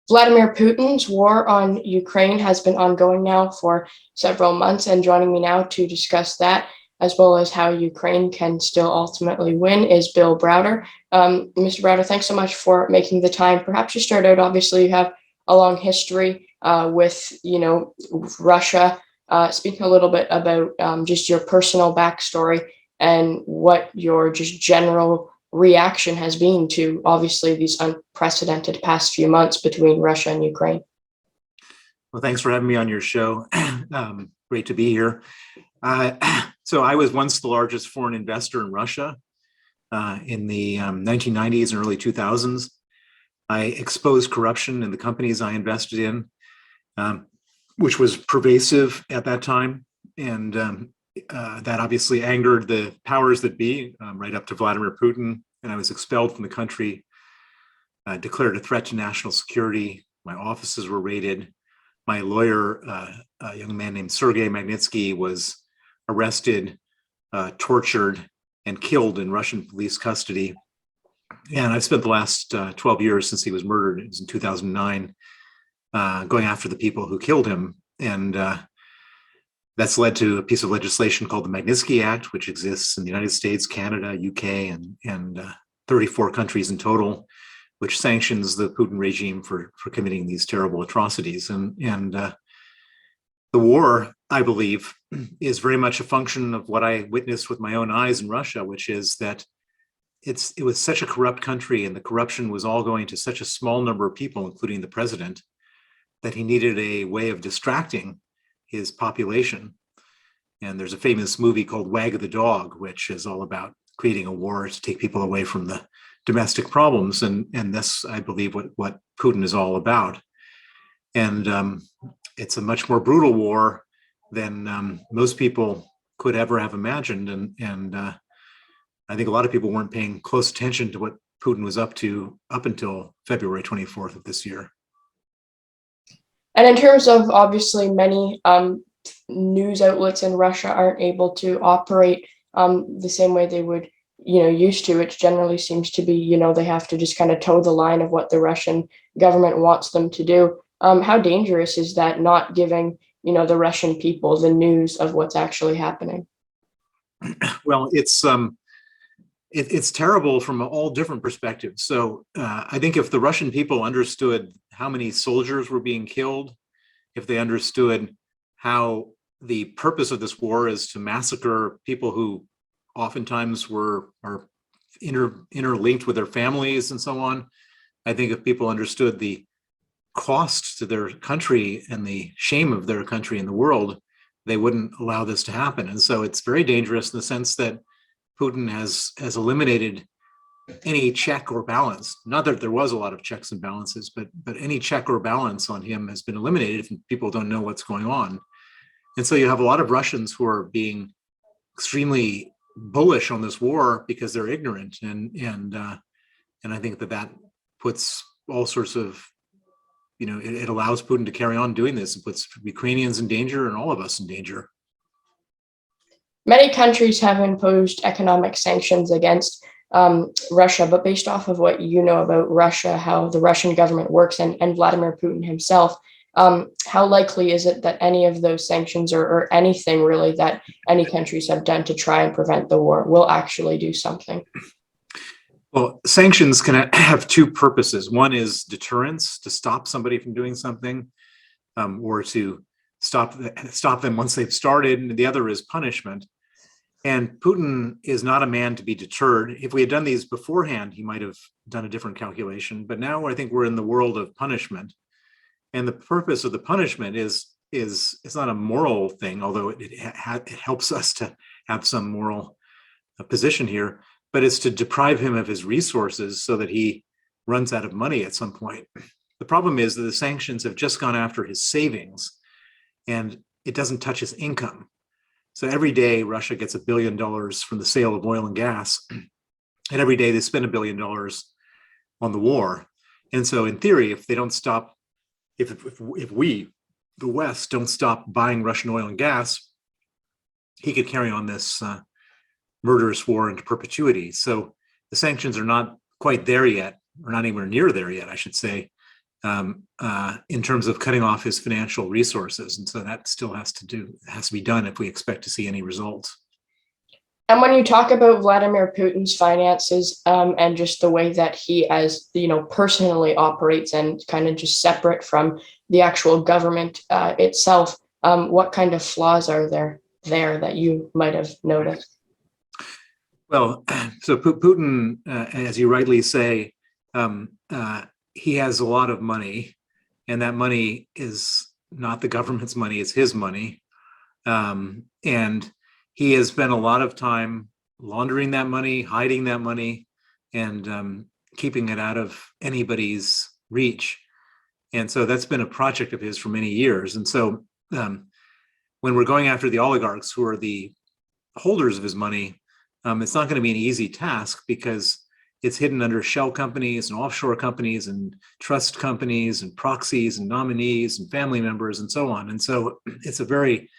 Vladimir Putin's war on Ukraine has been ongoing now for several months, and joining me now to discuss that, as well as how Ukraine can still ultimately win, is Bill Browder. Mr. Browder, thanks so much for making the time. Perhaps you start out, obviously, you have a long history with, Russia. Speaking a little bit about just your personal backstory and what your just general reaction has been to obviously these unprecedented past few months between Russia and Ukraine. Well, thanks for having me on your show. Great to be here. So I was once the largest foreign investor in Russia in the 1990s and early 2000s. I exposed corruption in the companies I invested in, which was pervasive at that time. And that obviously angered the powers that be, right up to Vladimir Putin. And I was expelled from the country, declared a threat to national security. My offices were raided. My lawyer, a young man named Sergei Magnitsky, was arrested, tortured, and killed in Russian police custody. And I've spent the last 12 years since he was murdered, it was in 2009, going after the people who killed him. And that's led to a piece of legislation called the Magnitsky Act, which exists in the United States, Canada, UK, and 34 countries in total, which sanctions the Putin regime for committing these terrible atrocities. And the war, I believe, is very much a function of what I witnessed with my own eyes in Russia, which is that it was such a corrupt country, and the corruption was all going to such a small number of people, including the president, that he needed a way of distracting his population. And there's a famous movie called Wag of the Dog, which is all about creating a war to take people away from the domestic problems. And that's, I believe, what Putin is all about. And it's a much more brutal war than most people could ever have imagined. And I think a lot of people weren't paying close attention to what Putin was up to up until February 24th of this year. And in terms of obviously many news outlets in Russia aren't able to operate the same way they would, used to. It generally seems to be, they have to just kind of toe the line of what the Russian government wants them to do. How dangerous is that, not giving, the Russian people the news of what's actually happening? Well, it's terrible from all different perspectives. So I think if the Russian people understood how many soldiers were being killed, if they understood how the purpose of this war is to massacre people who oftentimes are interlinked with their families and so on, I think if people understood the cost to their country and the shame of their country in the world, they wouldn't allow this to happen. And so it's very dangerous in the sense that Putin has eliminated any check or balance. Not that there was a lot of checks and balances, but any check or balance on him has been eliminated if people don't know what's going on. And so you have a lot of Russians who are being extremely bullish on this war because they're ignorant, and I think that puts all sorts of, it allows Putin to carry on doing this and puts Ukrainians in danger and all of us in danger. Many countries have imposed economic sanctions against Russia, but based off of what you know about Russia, how the Russian government works, and Vladimir Putin himself, how likely is it that any of those sanctions or anything really that any countries have done to try and prevent the war will actually do something? Well, sanctions can have two purposes. One is deterrence, to stop somebody from doing something, or to stop them once they've started. And the other is punishment. And Putin is not a man to be deterred. If we had done these beforehand, he might have done a different calculation. But now I think we're in the world of punishment. And the purpose of the punishment is it's not a moral thing, although it helps us to have some moral position here, but it's to deprive him of his resources so that he runs out of money at some point. The problem is that the sanctions have just gone after his savings, and it doesn't touch his income. So every day Russia gets $1 billion from the sale of oil and gas, and every day they spend $1 billion on the war. And so in theory, if they don't stop, if we, the West, don't stop buying Russian oil and gas, he could carry on this murderous war into perpetuity. So the sanctions are not quite there yet, or not anywhere near there yet, I should say. in terms of cutting off his financial resources. And so that still has to be done if we expect to see any results. And when you talk about Vladimir Putin's finances and just the way that he, as personally operates and kind of just separate from the actual government itself, what kind of flaws are there that you might have noticed? Well, so Putin, as you rightly say, he has a lot of money, and that money is not the government's money; it's his money, and he has spent a lot of time laundering that money, hiding that money, and keeping it out of anybody's reach. And so that's been a project of his for many years. And so when we're going after the oligarchs who are the holders of his money, it's not going to be an easy task because it's hidden under shell companies and offshore companies and trust companies and proxies and nominees and family members and so on. And so it's a very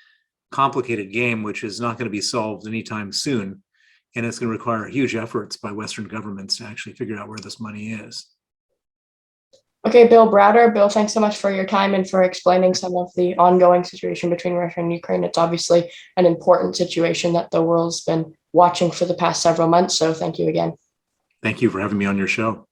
complicated game, which is not going to be solved anytime soon. And it's going to require huge efforts by Western governments to actually figure out where this money is. Okay, Bill Browder. Bill, thanks so much for your time and for explaining some of the ongoing situation between Russia and Ukraine. It's obviously an important situation that the world's been watching for the past several months. So thank you again. Thank you for having me on your show.